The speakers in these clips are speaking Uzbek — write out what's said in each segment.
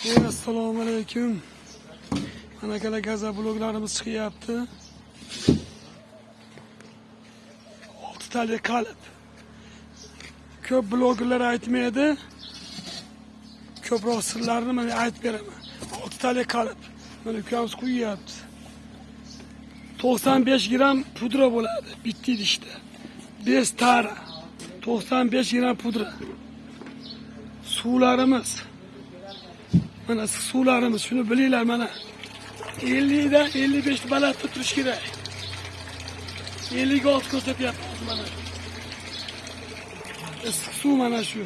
Assalomu alaykum. Mana kala gaza bloglarimiz chiqyapti. 6 tali qalb. Ko'p bloglar aytmaydi. Ko'proq sirlarni men aytib beraman. 6 tali qalb. Mana ukamiz qo'yyapti. 95 gram pudra bo'ladi bitta idishda. 5 tara. 95 gram pudra. Suvlarimiz. Mana suvlarimiz, shuni bilinglar mana. 50 dan 55 balandda turish kerak. 56 ko'rsatyapmiz mana. Issiq suv mana shu.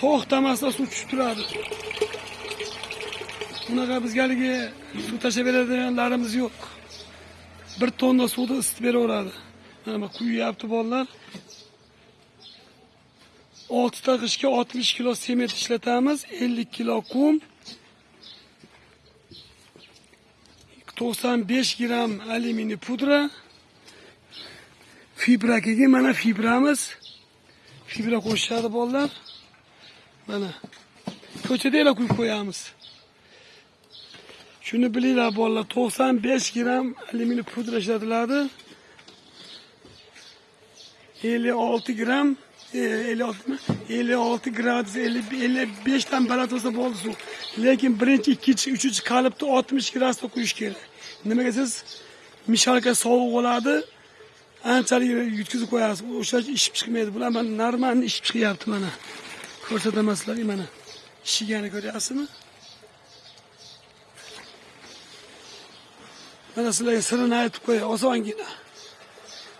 To'xtamasdan suv tushib turadi. Bunaqa bizgaligi suv tashab beradiganlarimiz yo'q. 1 tonna suvni isitib beraveradi. Mana quyyapti bolalar. 6 ta qishga 60 kilo sement ishlatamiz, 50 kilo qum, 95 gram alyuminiy pudra, fibra kelgan, mana fibramiz. Fibra qo'shadi bolalar. Mana ko'chada quyib qo'yamiz. Shuni bilinglar bolalar, 95 gram alyuminiy pudra ishlatiladi. 56 gram 56 gradus 55 dan baland bo'lsa bo'ldi suv. Lekin birinchi, ikkinchi, uchinchi qalbda 60 gradusda quyish kerak. Nimaga siz mishalka sovuq bo'ladi, anchalik yutkazib qo'yasiz. O'sha ishib chiqmaydi. Bular mana normalni ishib chiqyapti mana. Ko'rsataman sizlarga mana. Ishigani ko'ryapsizmi? Mana sizlarga sirini aytib qo'yay, osongina.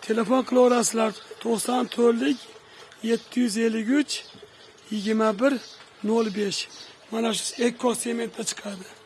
Telefon qilaverasizlar 94lik 753 21 05. Mana shu Eko sementda chiqadi.